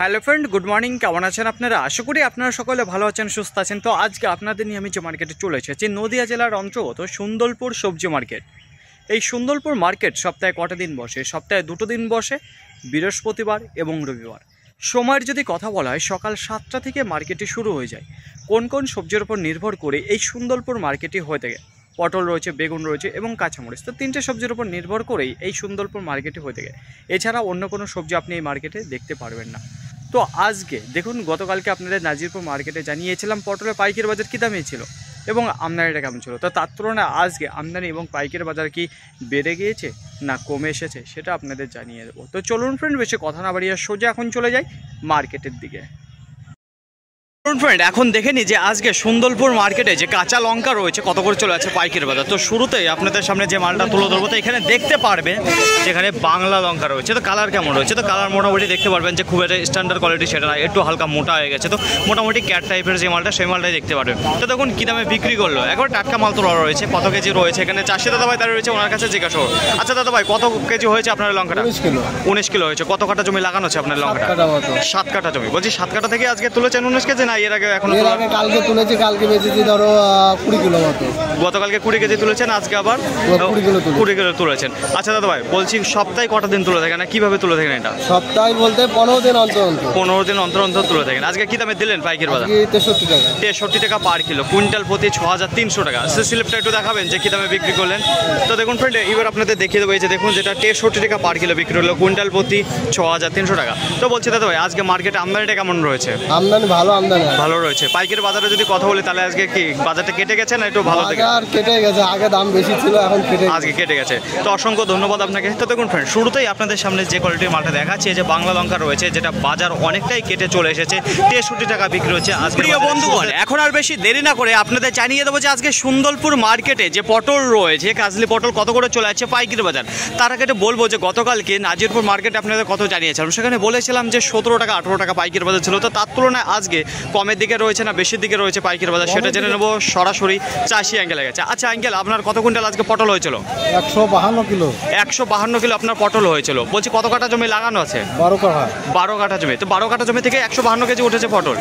Hello friend, good morning. কেমন আছেন আপনারা? আশা করি আপনারা সকলে ভালো আছেন, সুস্থ আছেন। তো আজকে আপনাদের নিয়ে আমি যে মার্কেটে চলে এসেছি, নদিয়া জেলার অন্তর্গত সুন্দরপুর সবজি মার্কেট। এই সুন্দরপুর মার্কেট সপ্তাহে কটা দিন বসে? সপ্তাহে 2টো দিন বসে, বৃহস্পতিবার এবং রবিবার। সময়ের যদি কথা বলা হয়, সকাল 7টা থেকে মার্কেটটি শুরু হয়ে যায়। কোন কোন সবজির উপর নির্ভর করে এই সুন্দরপুর মার্কেটটি হয়ে থাকে? পটল রয়েছে, বেগুন রয়েছে এবং কাঁচামরিচ। তো 3টে সবজির উপর নির্ভর করেই এই সুন্দরপুর মার্কেটে হয়ে থাকে। এছাড়া অন্য কোনো সবজি আপনি এই মার্কেটে দেখতে পারবেন না। তো আজকে দেখুন, গতকালকে আপনাদের নাজিরপুর মার্কেটে জানিয়েছিলাম পটলের পাইকারি বাজার কী দামে ছিল এবং আমদানিটা কেমন ছিল। তো তার তুলনায় আজকে আমদানি এবং পাইকারি বাজার কি বেড়ে গিয়েছে না কমে এসেছে, সেটা আপনাদের জানিয়ে দেবো। তো চলুন ফ্রেন্ড, বেশি কথা না বাড়িয়ে সোজা এখন চলে যাই মার্কেটের দিকে। ফ্রেন্ড, এখন দেখে নি যে আজকে সুন্দরপুর মার্কেটে যে কাঁচা লঙ্কা রয়েছে কত করে চলে আছে পাইকারি বাজার। তো শুরুতেই আপনাদের সামনে যে মালটা তুলে ধরবো, তো এখানে দেখতে পারবেন যেখানে বাংলা লঙ্কা রয়েছে। তো কালার কেমন রয়েছে? তো কালার মোটামুটি দেখতে পারবেন যে খুব একটা স্ট্যান্ডার্ড কোয়ালিটি সেটা না, একটু হালকা মোটা হয়ে গেছে। তো মোটামুটি ক্যাট টাইপের যে মালটা, সেই মালটাই দেখতে পারবেন। তো দেখুন কী দামে বিক্রি করলো, একবার টাটকা মাল তোলা রয়েছে। কত কেজি রয়েছে এখানে? চাষি দাদা ভাই তারা রয়েছে, ওনার কাছে জিজ্ঞাসা করো। আচ্ছা দাদা ভাই, কত কেজি হয়েছে আপনার লঙ্কাটা? 19 কিলো হয়েছে। কত কাটা জমি লাগানো আছে আপনার লঙ্কাটা? 7 কাটা জমি। বলছি 7 কাটা থেকে আজকে তুলেছেন 19 কেজি, না এর আগে এখন? কালকে তুলেছি, কালকে বেচেছি ধরো 20 কিলো মতো। গতকালকে 20 কেজি তুলেছেন, আজকে আবার 20 কিলো তুলেছেন। আচ্ছা দাদা ভাই, বলছি সপ্তাহে কটা দিন তুলে থাকেন, কিভাবে তুলে থাকেন এটা? সপ্তাহে বলতে 15 দিন অন্তর অন্তর। 15 দিন অন্তর অন্তর তুলে থাকেন। আজকে কি দামে দিলেন পাইকারি বাজার? 63 টাকা। 63 টাকা পার কিলো, কুইন্টাল প্রতি 6300 টাকা। স্লিপটা একটু দেখাবেন যে কি দামে বিক্রি করলেন। তো দেখুন ফ্রেন্ড, এবার আপনাদের দেখিয়ে দেবো। এই যে দেখুন, যেটা 63 টাকা পার কিলো বিক্রি হলো, কুইন্টাল প্রতি 6300 টাকা। তো বলছি দাদা ভাই, আজকে মার্কেটে আমদানিটা কেমন রয়েছে? আমদানি ভালো, আমদানি ভালো রয়েছে। পাইকারি বাজারে যদি কথা বলি, তাহলে আজকে কি বাজারটা কেটে গেছে না একটু ভালো থেকে? আর কেটে গেছে, আগে দাম বেশি ছিল, এখন আজকে কেটে গেছে। তো অসংখ্য ধন্যবাদ আপনাকে। তো দেখুন ফ্রেন্ড, শুরুতেই আপনাদের সামনে যে কোয়ালিটির মালটা দেখাচ্ছি, যে বাংলা লঙ্কা রয়েছে, যেটা বাজার অনেকটাই কেটে চলে এসেছে, 63 টাকা বিক্রি হচ্ছে আজকে। প্রিয় বন্ধুগণ, এখন আর বেশি দেরি না করে আপনাদের জানিয়ে দেবো যে আজকে সুন্দরপুর মার্কেটে যে পটল রয়েছে, কাজলি পটল কত করে চলে যাচ্ছে পাইকারি বাজার। তার আগে বলবো যে গতকালকে নাজিরপুর মার্কেটে আপনাদের কত জানিয়েছিলাম, সেখানে বলেছিলাম যে 17 টাকা 18 টাকা পাইকারি বাজার ছিল। তো তার তুলনায় আজকে কমের দিকে রয়েছে না বেশির দিকে রয়েছে পাইকারি বাজার, সেটা জেনে নেবো সরাসরি চাষি অ্যাঙ্গেলে গেছে। আচ্ছা আঙ্কেল, আপনার কত কুইন্টাল আজকে পটল হয়েছিল? 152 কিলো। 152 কিলো আপনার পটল হয়েছিল। বলছি কত কাঠা জমি লাগানো আছে? 12 কাঠা জমি। তো 12 কাঠা জমি থেকে 152 কেজি উঠেছে পটল।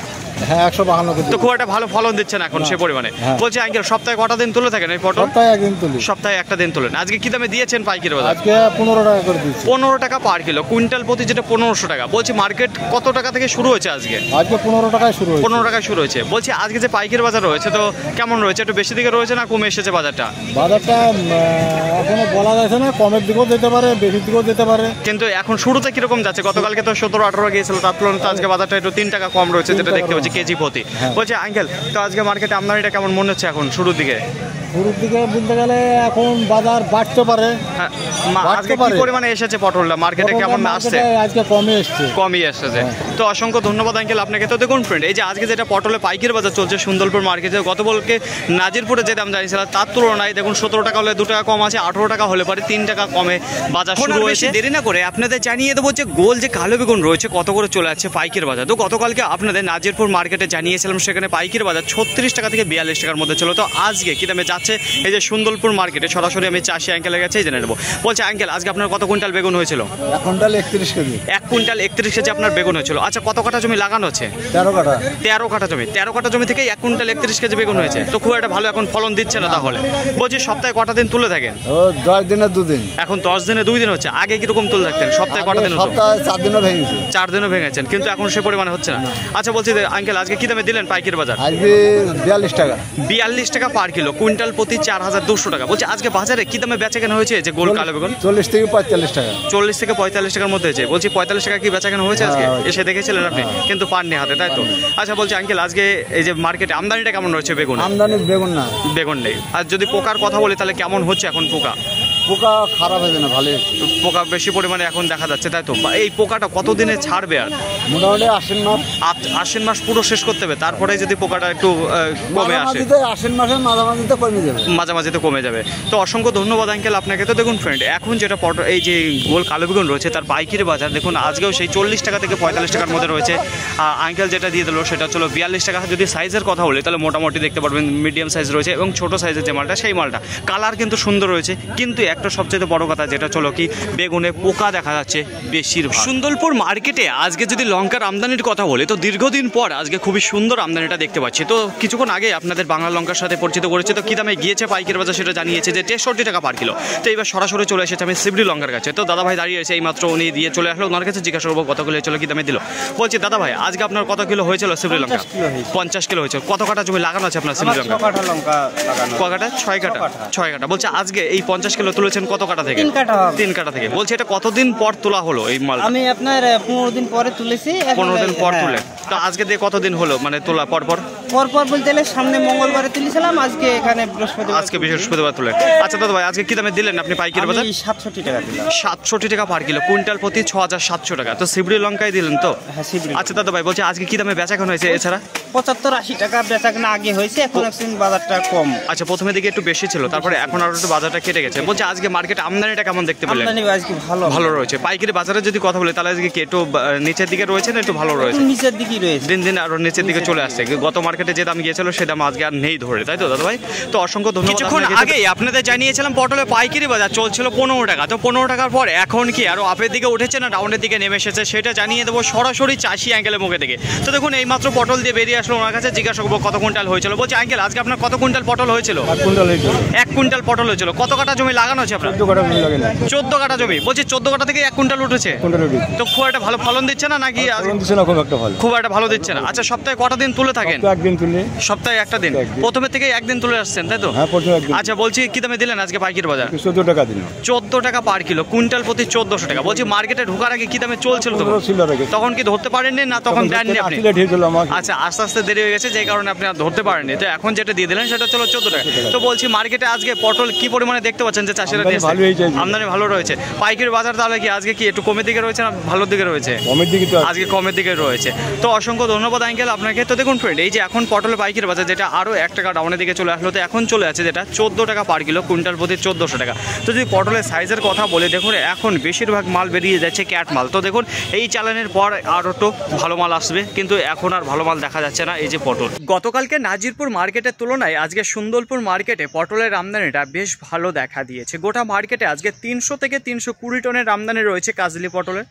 হ্যাঁ, 152 কেজি। তো খুব একটা ভালো ফলন দিচ্ছেন এখন সে পরিমাণে। বলছি আঙ্কেল, সপ্তাহে কটা দিন তুলে থাকেন এই পটল? সপ্তাহে একদিন তুলি। সপ্তাহে একটা দিন তুলেন। আজকে কি দামে দিয়েছেন পাইকারি বাজার? আজকে 15 টাকা করে দিচ্ছি। 15 টাকা পার কিলো, কুইন্টাল প্রতি যেটা 1500 টাকা। বলছি মার্কেট কত টাকা থেকে শুরু হয়েছে আজকে? আজকে 15 টাকায় শুরু হয়েছে। 15 টাকায় শুরু হয়েছে। বলছি আজকে যে পাইকারি বাজার রয়েছে, তো কেমন রয়েছে? একটু বেশি দিকে রয়েছে না কমে এসেছে বাজারটা? বাজারটা এখনো বলা যাচ্ছে না, কমের দিকেও যেতে পারে, বেশির দিকেও যেতে পারে। কিন্তু এখন শুরুতে কিরকম যাচ্ছে? গতকালকে তো 17-18 গিয়েছিল, তার তুলনায় তো আজকে বাজারটা একটু 3 টাকা কম রয়েছে, যেটা দেখতে পাচ্ছি কেজি প্রতি। বলছি আঙ্কেল, তো আজকে মার্কেটে আমদানিটা কেমন মনে হচ্ছে এখন শুরুর দিকে? শুরুর দিকে বলতে গেলে এখন বাজার বাড়তে পারে। হ্যাঁ, আজকে কি পরিমাণে এসেছে পটলটা মার্কেটে, কেমন আসছে? আজকে কমই এসেছে। তো অসংখ্য ধন্যবাদ আঙ্কেল আপনাকে। তো দেখুন ফ্রেন্ড, এই যে আজকে যেটা পটলের পাইকারি বাজার চলছে সুন্দরপুর মার্কেটে, গতকালকে নাজিরপুরে যে দাম জানিয়েছিল তার তুলনায় দেখুন 17 টাকা হলে 2 টাকা কম আছে, 18 টাকা হলে পরে 3 টাকা কমে বাজার শুরু হয়েছে। দেরি না করে আপনাদের জানিয়ে দেবো যে গোল যে কালো বেগুন রয়েছে কত করে চলে যাচ্ছে পাইকারি বাজার। তো গতকালকে আপনাদের নাজিরপুর মার্কেটে জানিয়েছিলাম, সেখানে পাইকারি বাজার 36 টাকা থেকে 42 টাকার মধ্যে ছিল। তো আজকে কি দামে যাচ্ছে এই যে সুন্দরপুর মার্কেটে, সরাসরি আমি চাষি আঙ্কেলের কাছেই জেনে নেবো। বলছে আঙ্কেল, আজকে আপনার কত কুইন্টাল বেগুন হয়েছিল? 1 কুইন্টাল 31 কেজি। 1 কুইন্টাল 31 কেজি আপনার বেগুন হয়েছিল। আচ্ছা, কত কাঠা জমি লাগানো আছে? 13 কাঠা। 13 কাঠা জমি। 13 কাঠা জমি থেকে 1 কুইন্টাল 31 কেজি বেগুন হয়েছে। তো খুব একটা ভালো এখন ফলন দিচ্ছে না তাহলে। বলছি সপ্তাহে কটা দিন তুলে থাকেন? 10 দিনে 2 দিন। এখন 10 দিনে 2 দিন হচ্ছে। আগে কিরকম তুলে থাকতেন? সপ্তাহে কটা দিন? সপ্তাহে 4 দিনও ভেঙেছে। 4 দিনও ভেঙেছেন, কিন্তু এখন সে পরিমাণে হচ্ছে না। আচ্ছা বলছি আঙ্কেল, আজকে কি দামে দিলেন পাইকারি বাজার? আজকে 42 টাকা। 42 টাকা পার কিলো, কুইন্টাল প্রতি 4200 টাকা। বলছি আজকে বাজারে কি দামে বেচাকেনা হয়েছে যে গোল কালো বেগুন? 40 থেকে 45 টাকা। 40 থেকে 45 টাকার মধ্যে হয়েছে। বলছি 45 টাকা কি বেচাকেনা হয়েছে আজকে? এসে দেখেছিলেন আপনি, কিন্তু পাননি হাতে, তাই তো? আচ্ছা বলছি আঙ্কেল, আজকে এই যে মার্কেটে আমদানিটা কেমন রয়েছে বেগুন? আমদানি বেগুন না, বেগুন নেই। আর যদি পোকার কথা বলি, তাহলে কেমন হচ্ছে এখন পোকা? পোকা খারাপ হয়েছে না, ভালো। পোকা বেশি পরিমাণে এখন দেখা যাচ্ছে, তাই তো? এই পোকাটা কতদিনে ছাড়বে? আর মোটামুটি আশ্বিন মাস পুরো শেষ করতে হবে, তারপরে যদি পোকাটা একটু কমে আসে। আশ্বিন মাসের মাঝামাঝিতে কমে যাবে, মাঝামাঝিতে কমে যাবে। তো অসংখ্য ধন্যবাদ আঙ্কেল আপনাকে। তো দেখুন ফ্রেন্ড, এখন যেটা এই যে গোল কালো বেগুন রয়েছে, তার পাইকারি বাজার দেখুন আজকেও সেই 40 টাকা থেকে 45 টাকার মধ্যে রয়েছে। আঙ্কেল যেটা দিয়ে দিল সেটা হলো 42 টাকা। যদি সাইজের কথা বলি, তাহলে মোটামুটি দেখতে পারবেন মিডিয়াম সাইজ রয়েছে এবং ছোটো সাইজের যে মালটা, সেই মালটা কালার কিন্তু সুন্দর রয়েছে, কিন্তু একটা সবচেয়ে বড় কথা যেটা চলো কি বেগুনে পোকা দেখা যাচ্ছে বেশিরভাগ। সুন্দরপুর মার্কেটে আজকে যদি লঙ্কার আমদানির কথা বলি তো দীর্ঘদিন পর আজকে খুবই সুন্দর আমদানিটা দেখতে পাচ্ছি। তো কিছুক্ষণ আগে আপনাদের বাংলা লঙ্কার সাথে পরিচিত করেছে, তো কী দামে গিয়েছে পাইকারি বাজার সেটা জানিয়েছে যে 63 টাকা পার কিলো। তো এবার সরাসরি চলে এসেছে আমি শিবরি লঙ্কার কাছে। তো দাদা ভাই দাঁড়িয়ে আছে, এইমাত্র উনি দিয়ে চলে আসলো, ওনার কাছে জিজ্ঞাসা করবো কত কিলো চলো কী দামে দিল। বলছি দাদা ভাই আজকে আপনার কত কিলো হয়েছিল শিবরি লঙ্কা? 50 কিলো হয়েছে। কত কাটা জমি লাগানো আছে আপনার শিবরি লঙ্কা? ক কাটা? 6 কাটা। 6 কাটা। বলছে আজকে এই 50 কিলো তুলেছেন কত কাটা থেকে? 3 কাটা থেকে। বলছে এটা কতদিন পর তোলা হলো এই মাল? আমি আপনার 15 দিন পরে তুলেছি। 15 দিন পর তুলে। তো আজকে দিয়ে কতদিন হলো মানে তোলা পর পর? বলতে গেলে সামনে মঙ্গলবারে তুলেছিলাম, আজকে এখানে বৃহস্পতিবার। আজকে বৃহস্পতিবার তুলে। আচ্ছা দাদা ভাই আজকে কি দামে দিলেন আপনি পাইকারি বাজার? 67 টাকা দিলাম। 67 টাকা পার কিলো, কুইন্টাল প্রতি 6700 টাকা। তো শিবরি লঙ্কায় দিলেন তো? হ্যাঁ শিবরি। আচ্ছা দাদা ভাই বলছে আজকে কি দামে বেচাকেনা হয়েছে এছাড়া? 75-80 টাকা বেচাকেনা আগে হয়েছে, এখন একদিন বাজারটা কম। আচ্ছা প্রথমে দিকে একটু বেশি ছিল, তারপরে এখন আরো একটু বাজারটা কেটে গেছে। বলছে আজকে মার্কেট আমদানিটা কেমন দেখতে পেলেন? আমদানি আজকে ভালো রয়েছে। পাইকারি বাজারে যদি কথা বলি তাহলে আজকে কি একটু নিচের দিকে রয়েছে না একটু ভালো রয়েছে? নিচের দিকেই রয়েছে, দিন দিন আরো নিচের দিকে চলে আসছে। গত মার্কেটে যে দাম গিয়েছিল সে দাম আজকে আর নেই ধরে, তাই তো দাদা ভাই? তো অসংখ্য ধন্যবাদ। কিছুক্ষণ আগেই আপনাদের জানিয়েছিলাম পটলের পাইকারি বাজার চলছিল 15 টাকা। তো 15 টাকার পর এখন কি আরো আপের দিকে উঠেছে না ডাউনের দিকে নেমে এসেছে সেটা জানিয়ে দেবো সরাসরি চাষি অ্যাঙ্গেলের মুখে থেকে। তো দেখুন এইমাত্র পটল দিয়ে বেরিয়ে আসলো, ওনার কাছে জিজ্ঞাসা করবো কত কুইন্টাল হয়েছিল। বলছে আঙ্কেল আজকে আপনার কত কুইন্টাল পটল হয়েছিল? 1 কুইন্টাল পটল হয়েছিল। কত কাটা জমি লাগানো আছে আপনার? 14 কাটা জমি। বলছে 14 কাটা থেকে 1 কুইন্টাল উঠেছে। তো খুব একটা ভালো ফলন দিচ্ছে না নাকি? খুব একটা ভালো দিচ্ছে না। আচ্ছা সপ্তাহে কটা দিন তুলে থাকেন? সপ্তাহে একটা দিন। প্রথমে থেকে একদিন তুলে আসছেন তাই তো? আচ্ছা বলছি কি দামে দিলেন আজকে পাইকারি বাজার? 14 টাকা দিন। 14 টাকা পার কিলো, কুইন্টাল প্রতি 1400 টাকা। বলছি মার্কেটে ঢোকার আগে কি দামে চলছিল তখন কি ধরতে পারেননি না তখন দেননি আপনি? আচ্ছা আস্তে আস্তে দেরি হয়ে গেছে যে কারণে আপনি ধরতে পারেননি। তো এখন যেটা দিয়ে দিলেন সেটা চলো 14 টাকা। তো বলছি মার্কেটে আজকে পটল কি পরিমাণে দেখতে পাচ্ছেন যে চাষিরা আমদানি ভালো রয়েছে? পাইকারি বাজার তাহলে কি আজকে কি একটু কমের দিকে রয়েছে না ভালোর দিকে রয়েছে? আজকে কমের দিকে রয়েছে। তো অসংখ্য ধন্যবাদ আঙ্কেল আপনাকে। তো দেখুন ফ্রেন্ড এই যে এখন পটলের পাইকারি বাজার যেটা আরও 1 টাকা ডাউনের দিকে চলে আসলো, তো এখন চলে আছে যেটা 14 টাকা পার কিলো, কুইন্টাল প্রতি 1400 টাকা। তো যদি পটলের সাইজের কথা বলে দেখুন এখন বেশিরভাগ মাল বেরিয়ে যাচ্ছে ক্যাট মাল। তো দেখুন এই চালানের পর আরও তো ভালো মাল আসবে, কিন্তু এখন আর ভালো মাল দেখা যাচ্ছে না। এই যে পটল গতকালকে নাজিরপুর মার্কেটের তুলনায় আজকে সুন্দরপুর মার্কেটে পটলের আমদানিটা বেশ ভালো দেখা দিয়েছে। গোটা মার্কেটে আজকে 300 থেকে 320 টনের আমদানি রয়েছে কাজলি পটলের।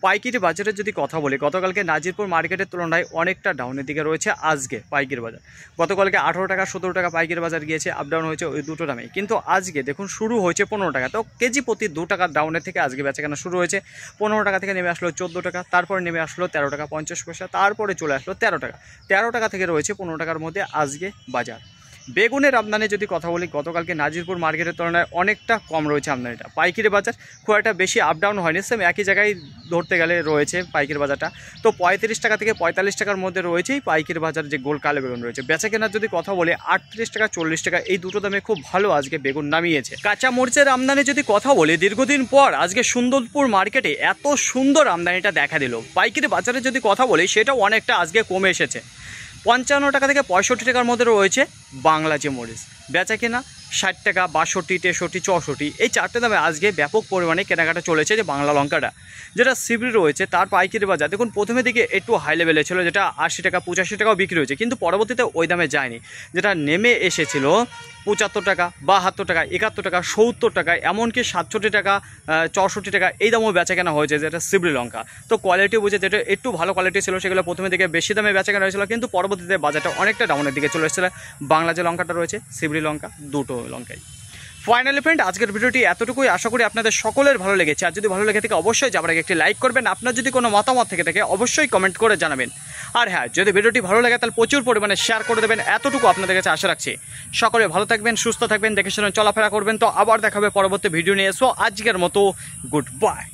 পাইকারি বাজারের যদি কথা বলি গতকালকে নাজিরপুর মার্কেটের তুলনায় অনেকটা ডাউনের দিকে রয়েছে আজকে পাইকারি বাজার। গতকালকে 18 টাকা 17 টাকা পাইকারি বাজার গিয়েছে, আপ ডাউন হয়েছে ওই দুটো দামে। কিন্তু আজকে দেখুন শুরু হয়েছে 15 টাকা। তো কেজি প্রতি 2 টাকা ডাউনের থেকে আজকে বেচাকেনা শুরু হয়েছে। 15 টাকা থেকে নেমে আসলো 14 টাকা, তারপরে নেমে আসলো 13 টাকা 50 পয়সা, তারপরে চলে আসলো 13 টাকা। 13 টাকা থেকে রয়েছে 15 টাকার মধ্যে আজকে বাজার। বেগুনের আমদানি যদি কথা বলি গতকালকে নাজিরপুর মার্কেটের তুলনায় অনেকটা কম রয়েছে আমদানিটা। পাইকারি বাজার খুব একটা বেশি আপ ডাউন হয়নি, সেম একই জায়গায় ধরতে গেলে রয়েছে পাইকারি বাজারটা। তো 35 টাকা থেকে 45 টাকার মধ্যে রয়েছেই পাইকারি বাজার যে গোল কালো বেগুন রয়েছে। বেচা কেনার যদি কথা বলি 38 টাকা 40 টাকা এই দুটো দামে খুব ভালো আজকে বেগুন নামিয়েছে। কাঁচা মরিচের আমদানি যদি কথা বলি দীর্ঘদিন পর আজকে সুন্দরপুর মার্কেটে এত সুন্দর আমদানিটা দেখা দিল। পাইকারি বাজারে যদি কথা বলি সেটাও অনেকটা আজকে কমে এসেছে। 55 টাকা থেকে 65 টাকার মধ্যে রয়েছে বাংলা যে মরিচ। বেচা কেনা 60 টাকা 62 63 64 এই চারটে দামে আজকে ব্যাপক পরিমাণে কেনাকাটা চলেছে। যে বাংলা লঙ্কাটা যেটা শিবরি রয়েছে তার পাইকারি বাজার দেখুন প্রথমে দিকে একটু হাই লেভেলে ছিল, যেটা 80 টাকা 85 টাকাও বিক্রি হয়েছে, কিন্তু পরবর্তীতে ওই দামে যায়নি। যেটা নেমে এসেছিল 75 টাকা 72 টাকা 71 টাকা 70 টাকা এমনকি 67 টাকা 64 টাকা এই দামও বেচা কেনা হয়েছে যেটা শিবরি লঙ্কা। তো কোয়ালিটি বুঝে যেটা একটু ভালো কোয়ালিটি ছিল সেগুলো প্রথমে দিকে বেশি দামে বেচা কেনা হয়েছিল, কিন্তু পরবর্তীতে বাজারটা অনেকটা ডাউনের দিকে চলে এসেছিল। বাংলা যে লঙ্কাটা রয়েছে শিবরি লঙ্কা দুটো লঙ্কাই। ফাইনালি ফ্রেন্ড আজকের ভিডিওটি এতটুকুই, আশা করি আপনাদের সকলের ভালো লেগেছে। আর যদি ভালো লেগে থাকে অবশ্যই যাবার আগে একটি লাইক করবেন। আপনার যদি কোনো মতামত থেকে থাকে অবশ্যই কমেন্ট করে জানাবেন। আর হ্যাঁ যদি ভিডিওটি ভালো লাগে তাহলে প্রচুর পরিমাণে শেয়ার করে দেবেন, এতটুকু আপনাদের কাছে আশা রাখছি। সকলে ভালো থাকবেন, সুস্থ থাকবেন, দেখে শুনে চলাফেরা করবেন। তো আবার দেখাবে পরবর্তী ভিডিও নিয়ে। সো আজকের মতো গুড বাই।